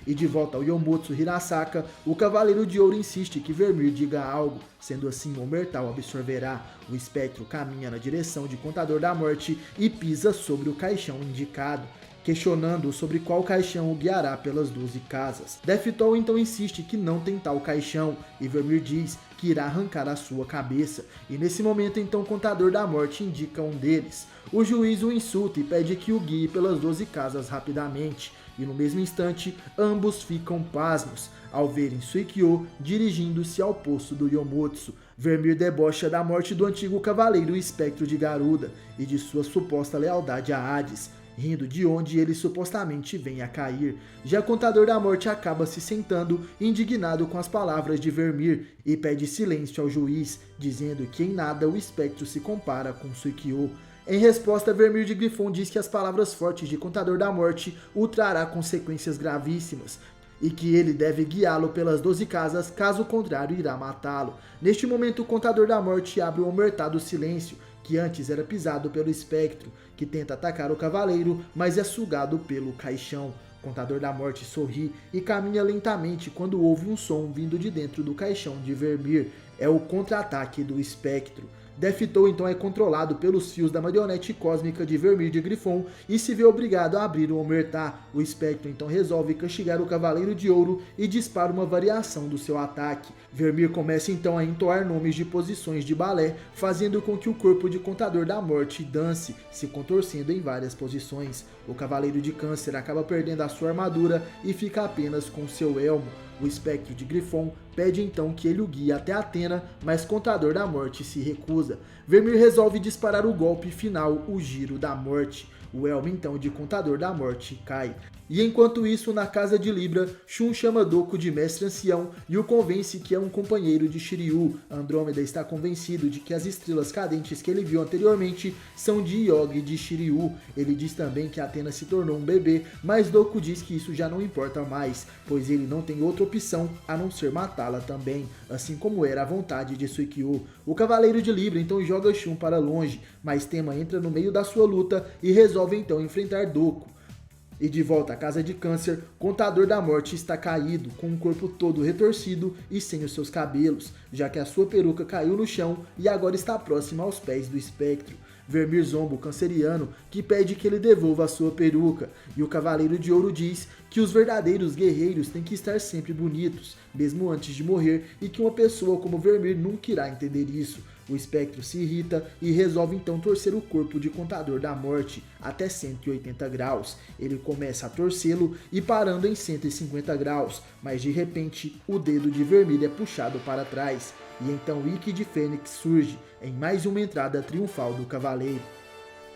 E de volta ao Yomotsu Hirasaka, o Cavaleiro de Ouro insiste que Vermir diga algo, sendo assim Omertal absorverá. O espectro caminha na direção de Contador da Morte e pisa sobre o caixão indicado, questionando sobre qual caixão o guiará pelas 12 casas. Deathtoll então insiste que não tem tal caixão, e Vermir diz que irá arrancar a sua cabeça, e nesse momento então o Contador da Morte indica um deles. O juiz o insulta e pede que o guie pelas 12 casas rapidamente, e no mesmo instante ambos ficam pasmos ao verem Suikyo dirigindo-se ao poço do Yomotsu. Vermir debocha da morte do antigo cavaleiro espectro de Garuda e de sua suposta lealdade a Hades, rindo de onde ele supostamente vem a cair. Já Contador da Morte acaba se sentando, indignado com as palavras de Vermir, e pede silêncio ao juiz, dizendo que em nada o espectro se compara com Suikyo. Em resposta, Vermir de Griffon diz que as palavras fortes de Contador da Morte o trará consequências gravíssimas, e que ele deve guiá-lo pelas 12 casas, caso contrário irá matá-lo. Neste momento, o Contador da Morte abre o Omertá do Silêncio, que antes era pisado pelo espectro, que tenta atacar o cavaleiro, mas é sugado pelo caixão. O Contador da Morte sorri e caminha lentamente quando ouve um som vindo de dentro do caixão de Vermir. É o contra-ataque do espectro. Deathtoll então é controlado pelos fios da marionete cósmica de Vermir de Griffon e se vê obrigado a abrir o Omertá. O espectro então resolve castigar o Cavaleiro de Ouro e dispara uma variação do seu ataque. Vermir começa então a entoar nomes de posições de balé, fazendo com que o corpo de Contador da Morte dance, se contorcendo em várias posições. O Cavaleiro de Câncer acaba perdendo a sua armadura e fica apenas com seu elmo. O espectro de Griffon pede então que ele o guie até Athena, mas Contador da Morte se recusa. Vermir resolve disparar o golpe final, o Giro da Morte. O elmo então de Contador da Morte cai. E enquanto isso, na casa de Libra, Shun chama Doku de mestre ancião e o convence que é um companheiro de Shiryu. Andrômeda está convencido de que as estrelas cadentes que ele viu anteriormente são de Yogi de Shiryu. Ele diz também que Athena se tornou um bebê, mas Doku diz que isso já não importa mais, pois ele não tem outra opção a não ser matá-la também, assim como era a vontade de Suikyo. O Cavaleiro de Libra então joga Shun para longe, mas Tenma entra no meio da sua luta e resolve então enfrentar Doku. E de volta à casa de Câncer, Contador da Morte está caído, com o corpo todo retorcido e sem os seus cabelos, já que a sua peruca caiu no chão e agora está próxima aos pés do espectro. Vermir zomba o canceriano, que pede que ele devolva a sua peruca, e o Cavaleiro de Ouro diz que os verdadeiros guerreiros têm que estar sempre bonitos, mesmo antes de morrer, e que uma pessoa como Vermir nunca irá entender isso. O espectro se irrita e resolve então torcer o corpo de Contador da Morte até 180 graus. Ele começa a torcê-lo e parando em 150 graus, mas de repente o dedo de Vermir é puxado para trás. E então Ikki de Fênix surge em mais uma entrada triunfal do Cavaleiro.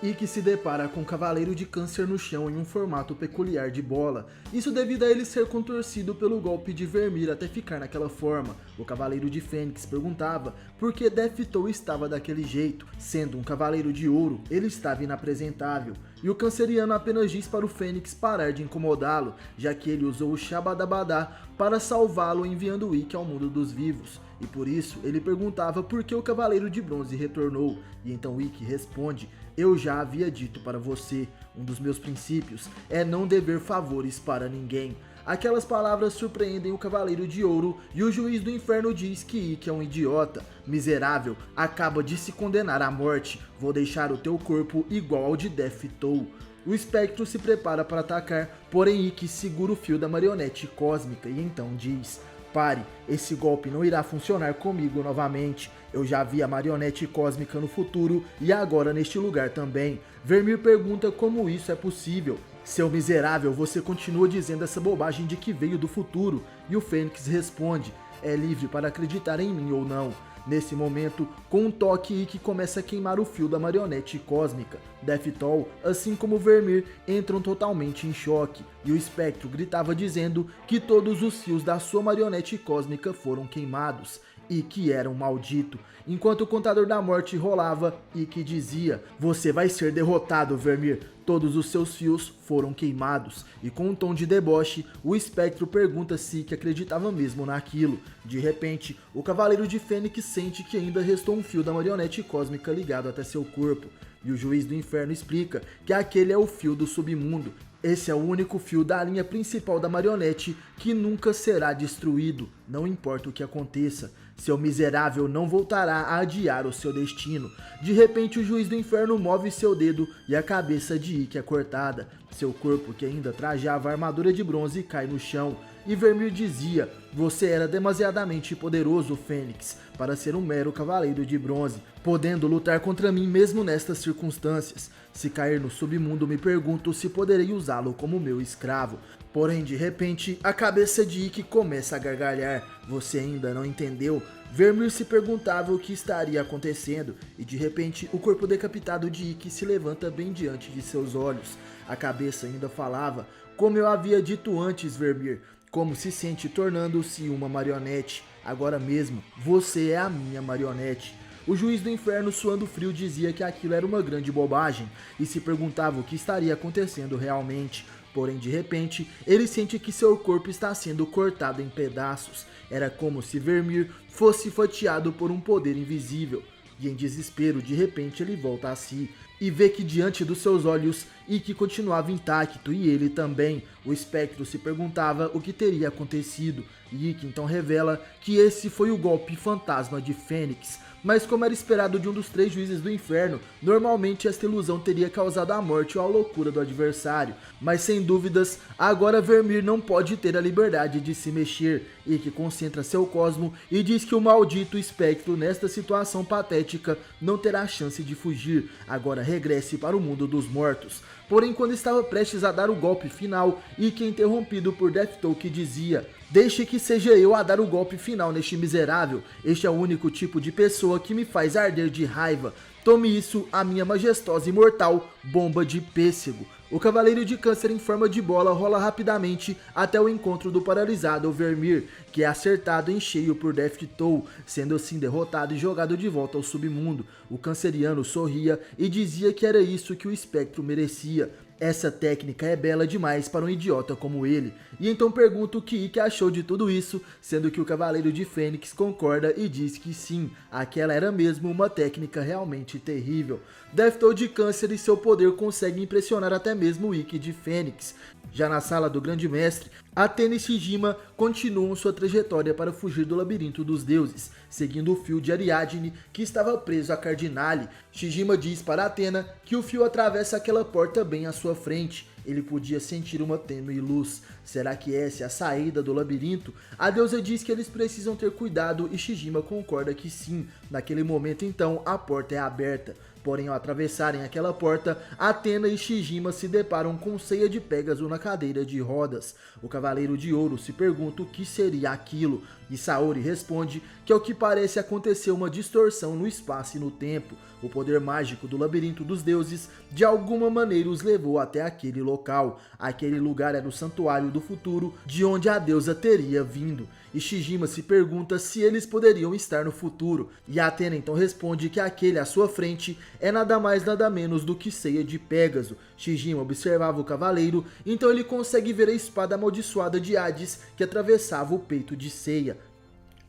Ikki se depara com o Cavaleiro de Câncer no chão em um formato peculiar de bola, isso devido a ele ser contorcido pelo golpe de Vermir até ficar naquela forma. O Cavaleiro de Fênix perguntava por que Deathtoll estava daquele jeito, sendo um Cavaleiro de Ouro, ele estava inapresentável. E o canceriano apenas diz para o Fênix parar de incomodá-lo, já que ele usou o Shabadabadá para salvá-lo enviando Ikki ao mundo dos vivos. E por isso ele perguntava por que o Cavaleiro de Bronze retornou, e então Ikki responde: eu já havia dito para você, um dos meus princípios é não dever favores para ninguém. Aquelas palavras surpreendem o Cavaleiro de Ouro e o Juiz do Inferno diz que Ikki é um idiota. Miserável, acaba de se condenar à morte, vou deixar o teu corpo igual ao de Deathtoll. O espectro se prepara para atacar, porém Ikki segura o fio da marionete cósmica e então diz: pare, esse golpe não irá funcionar comigo novamente. Eu já vi a marionete cósmica no futuro e agora neste lugar também. Vermir pergunta como isso é possível. Seu miserável, você continua dizendo essa bobagem de que veio do futuro. E o Fênix responde: é livre para acreditar em mim ou não. Nesse momento, com um toque, Ikki começa a queimar o fio da marionete cósmica. Deathtoll, assim como Vermir, entram totalmente em choque, e o espectro gritava dizendo que todos os fios da sua marionete cósmica foram queimados, e que era um maldito. Enquanto o Contador da Morte rolava, Ikki dizia: você vai ser derrotado, Vermir. Todos os seus fios foram queimados. E com um tom de deboche, o espectro pergunta se Ikki acreditava mesmo naquilo. De repente, o Cavaleiro de Fênix sente que ainda restou um fio da marionete cósmica ligado até seu corpo. e o juiz do inferno explica que aquele é o fio do submundo. Esse é o único fio da linha principal da marionete que nunca será destruído, não importa o que aconteça. Seu miserável não voltará a adiar o seu destino. De repente, o juiz do inferno move seu dedo e a cabeça de Ikki é cortada. Seu corpo, que ainda trajava a armadura de bronze, cai no chão. E Vermir dizia: "Você era demasiadamente poderoso, Fênix, para ser um mero cavaleiro de bronze, podendo lutar contra mim mesmo nestas circunstâncias. Se cair no submundo, me pergunto se poderei usá-lo como meu escravo." Porém, de repente, a cabeça de Ikki começa a gargalhar. Você ainda não entendeu? Vermir se perguntava o que estaria acontecendo, e de repente, o corpo decapitado de Ikki se levanta bem diante de seus olhos. A cabeça ainda falava: "Como eu havia dito antes, Vermir, como se sente tornando-se uma marionete. Agora mesmo, você é a minha marionete." O juiz do inferno, suando frio, dizia que aquilo era uma grande bobagem e se perguntava o que estaria acontecendo realmente. Porém, de repente, ele sente que seu corpo está sendo cortado em pedaços. Era como se Vermir fosse fatiado por um poder invisível. E em desespero, de repente, ele volta a si e vê que diante dos seus olhos, Ikki continuava intacto e ele também. O espectro se perguntava o que teria acontecido, e Ikki então revela que esse foi o golpe fantasma de Fênix. Mas como era esperado de um dos 3 juízes do inferno, normalmente esta ilusão teria causado a morte ou a loucura do adversário. Mas sem dúvidas, agora Vermir não pode ter a liberdade de se mexer. Ikki concentra seu cosmo e diz que o maldito espectro nesta situação patética não terá chance de fugir. Agora regresse para o mundo dos mortos. Porém, quando estava prestes a dar o golpe final, Ikki é interrompido por Deathtoll, que dizia: "Deixe que seja eu a dar o golpe final neste miserável. Este é o único tipo de pessoa que me faz arder de raiva. Tome isso, a minha majestosa e imortal bomba de pêssego." O Cavaleiro de Câncer em forma de bola rola rapidamente até o encontro do paralisado Vermir, que é acertado em cheio por Deathtoll, sendo assim derrotado e jogado de volta ao submundo. O canceriano sorria e dizia que era isso que o espectro merecia. Essa técnica é bela demais para um idiota como ele. E então pergunta o que Ikki achou de tudo isso, sendo que o Cavaleiro de Fênix concorda e diz que sim, aquela era mesmo uma técnica realmente terrível. Deathtoll de Câncer e seu poder conseguem impressionar até mesmo o Ikki de Fênix. Já na sala do Grande Mestre, Athena e Shijima continuam sua trajetória para fugir do labirinto dos deuses, seguindo o fio de Ariadne que estava preso a Cardinale. Shijima diz para Athena que o fio atravessa aquela porta bem à sua frente. Ele podia sentir uma tênue luz. Será que essa é a saída do labirinto? A deusa diz que eles precisam ter cuidado e Shijima concorda que sim. Naquele momento então, a porta é aberta. Porém, ao atravessarem aquela porta, Athena e Shijima se deparam com Ceia de Pégaso na cadeira de rodas. O Cavaleiro de Ouro se pergunta o que seria aquilo, e Saori responde que ao que parece aconteceu uma distorção no espaço e no tempo. O poder mágico do labirinto dos deuses de alguma maneira os levou até aquele local. Aquele lugar era o santuário do futuro, de onde a deusa teria vindo. E Shijima se pergunta se eles poderiam estar no futuro, e Athena então responde que aquele à sua frente é nada mais nada menos do que Ceia de Pégaso. Shijima observava o cavaleiro, então ele consegue ver a espada amaldiçoada de Hades que atravessava o peito de Ceia.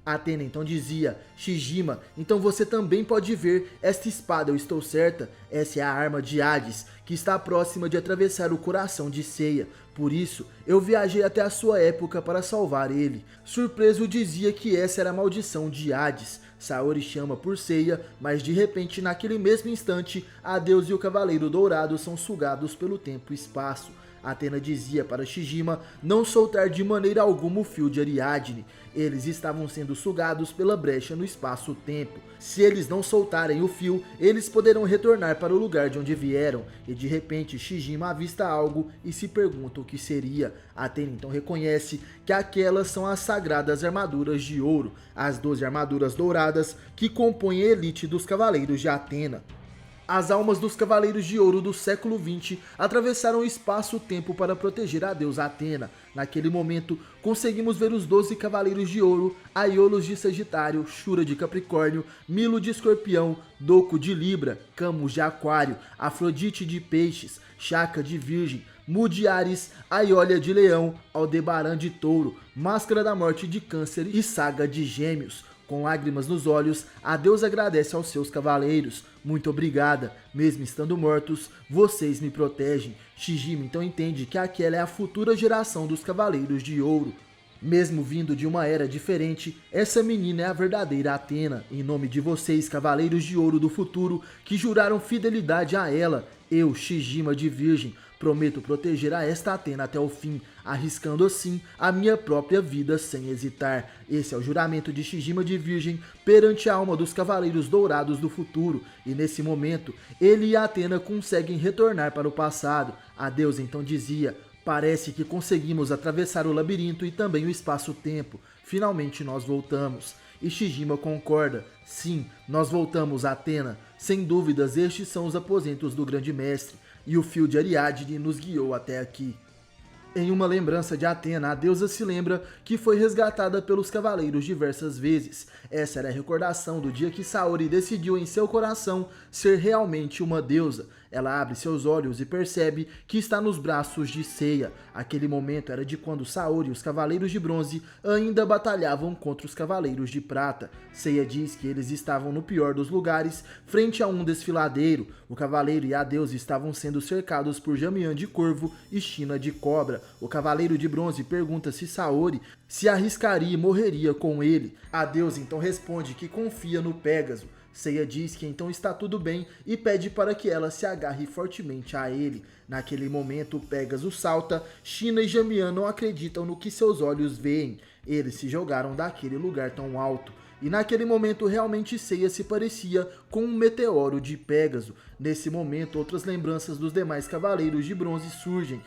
Athena então dizia: "Shijima, então você também pode ver esta espada, eu estou certa? Essa é a arma de Hades, que está próxima de atravessar o coração de Ceia. Por isso, eu viajei até a sua época para salvar ele." Surpreso, dizia que essa era a maldição de Hades. Saori chama por Ceia, mas de repente, naquele mesmo instante, a deusa e o Cavaleiro Dourado são sugados pelo tempo e espaço. Athena dizia para Shijima não soltar de maneira alguma o fio de Ariadne. Eles estavam sendo sugados pela brecha no espaço-tempo. Se eles não soltarem o fio, eles poderão retornar para o lugar de onde vieram. E de repente Shijima avista algo e se pergunta o que seria. Athena então reconhece que aquelas são as sagradas armaduras de ouro, as 12 armaduras douradas que compõem a elite dos Cavaleiros de Athena. As almas dos Cavaleiros de Ouro do século XX atravessaram o espaço-tempo para proteger a deusa Athena. Naquele momento, conseguimos ver os 12 Cavaleiros de Ouro, Aiolos de Sagitário, Shura de Capricórnio, Milo de Escorpião, Doco de Libra, Camus de Aquário, Afrodite de Peixes, Shaka de Virgem, Mu de Áries, Aiolia de Leão, Aldebaran de Touro, Máscara da Morte de Câncer e Saga de Gêmeos. Com lágrimas nos olhos, a deusa agradece aos seus cavaleiros. Muito obrigada. Mesmo estando mortos, vocês me protegem. Shijima então entende que aquela é a futura geração dos Cavaleiros de Ouro. Mesmo vindo de uma era diferente, essa menina é a verdadeira Athena. Em nome de vocês, Cavaleiros de Ouro do futuro, que juraram fidelidade a ela, eu, Shijima de Virgem, prometo proteger a esta Athena até o fim, arriscando assim a minha própria vida sem hesitar. Esse é o juramento de Shijima de Virgem perante a alma dos Cavaleiros Dourados do futuro, e nesse momento, ele e a Athena conseguem retornar para o passado. A deusa então dizia: parece que conseguimos atravessar o labirinto e também o espaço-tempo. Finalmente nós voltamos. E Shijima concorda. Sim, nós voltamos a Athena. Sem dúvidas, estes são os aposentos do Grande Mestre. E o fio de Ariadne nos guiou até aqui. Em uma lembrança de Athena, a deusa se lembra que foi resgatada pelos cavaleiros diversas vezes. Essa era a recordação do dia que Saori decidiu em seu coração ser realmente uma deusa. Ela abre seus olhos e percebe que está nos braços de Seiya. Aquele momento era de quando Saori e os Cavaleiros de Bronze ainda batalhavam contra os Cavaleiros de Prata. Seiya diz que eles estavam no pior dos lugares, frente a um desfiladeiro. O Cavaleiro e a deusa estavam sendo cercados por Jamian de Corvo e China de Cobra. O Cavaleiro de Bronze pergunta se Saori se arriscaria e morreria com ele. A deusa então responde que confia no Pégaso. Seiya diz que então está tudo bem e pede para que ela se agarre fortemente a ele. Naquele momento, Pégaso salta, China e Jamian não acreditam no que seus olhos veem. Eles se jogaram daquele lugar tão alto. E naquele momento realmente Seiya se parecia com um meteoro de Pégaso. Nesse momento, outras lembranças dos demais Cavaleiros de Bronze surgem.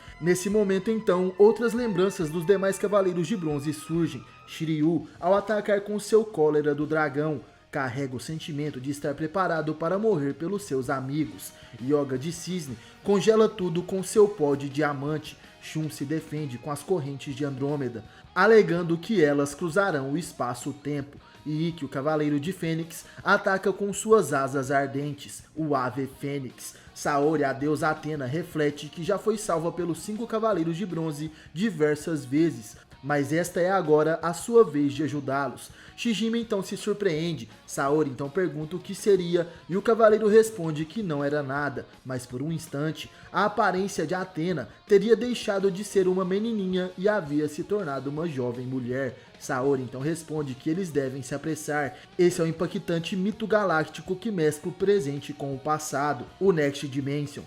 Shiryu, ao atacar com seu cólera do dragão, carrega o sentimento de estar preparado para morrer pelos seus amigos. Yoga de Cisne congela tudo com seu pó de diamante. Shun se defende com as correntes de Andrômeda, alegando que elas cruzarão o espaço-tempo. E Ikki, o Cavaleiro de Fênix, ataca com suas asas ardentes, o Ave Fênix. Saori, a deusa Athena, reflete que já foi salva pelos 5 Cavaleiros de Bronze diversas vezes, mas esta é agora a sua vez de ajudá-los. Shijima então se surpreende. Saori então pergunta o que seria e o cavaleiro responde que não era nada, mas por um instante a aparência de Athena teria deixado de ser uma menininha e havia se tornado uma jovem mulher. Saori então responde que eles devem se apressar. Esse é o impactante mito galáctico que mescla o presente com o passado, o Next Dimension.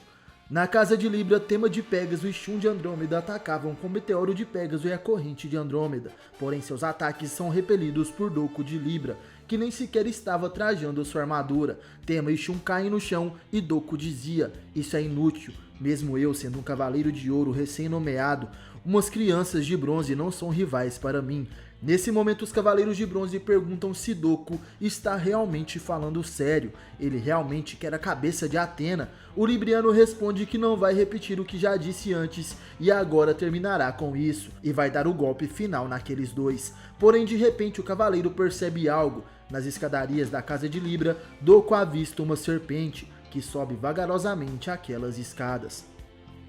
Na casa de Libra, Tema de Pégaso e Shun de Andrômeda atacavam com o Meteoro de Pégaso e a Corrente de Andrômeda, porém seus ataques são repelidos por Doku de Libra, que nem sequer estava trajando sua armadura. Tema e Shun caem no chão e Doku dizia: isso é inútil, mesmo eu sendo um Cavaleiro de Ouro recém-nomeado, umas crianças de bronze não são rivais para mim. Nesse momento, os Cavaleiros de Bronze perguntam se Doku está realmente falando sério. Ele realmente quer a cabeça de Athena. O Libriano responde que não vai repetir o que já disse antes e agora terminará com isso, e vai dar o golpe final naqueles dois. Porém, de repente, o Cavaleiro percebe algo. Nas escadarias da casa de Libra, Doku avista uma serpente que sobe vagarosamente aquelas escadas.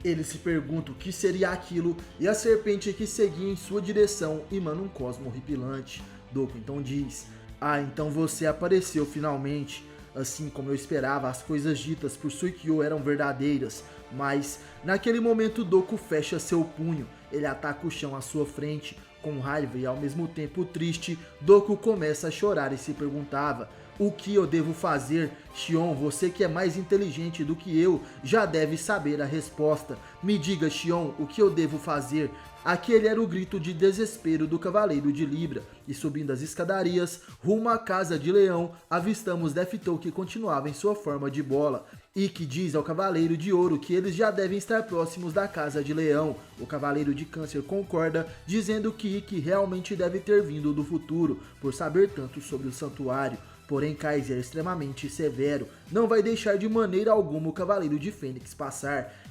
Ele se pergunta o que seria aquilo e a serpente que seguia em sua direção emana um cosmo horripilante. Doku então diz: ah, então você apareceu finalmente. Assim como eu esperava, as coisas ditas por Suikyo eram verdadeiras. Mas, naquele momento, Doku fecha seu punho. Ele ataca o chão à sua frente. Com raiva e ao mesmo tempo triste, Doku começa a chorar e se perguntava: o que eu devo fazer? Xion, você que é mais inteligente do que eu, já deve saber a resposta. Me diga, Xion, o que eu devo fazer? Aquele era o grito de desespero do Cavaleiro de Libra. E subindo as escadarias, rumo à Casa de Leão, avistamos Deftou que continuava em sua forma de bola. Ikki diz ao Cavaleiro de Ouro que eles já devem estar próximos da Casa de Leão. O Cavaleiro de Câncer concorda, dizendo que Ikki realmente deve ter vindo do futuro, por saber tanto sobre o santuário. Porém, Kaiser, extremamente severo, não vai deixar de maneira alguma o Cavaleiro de Fênix passar.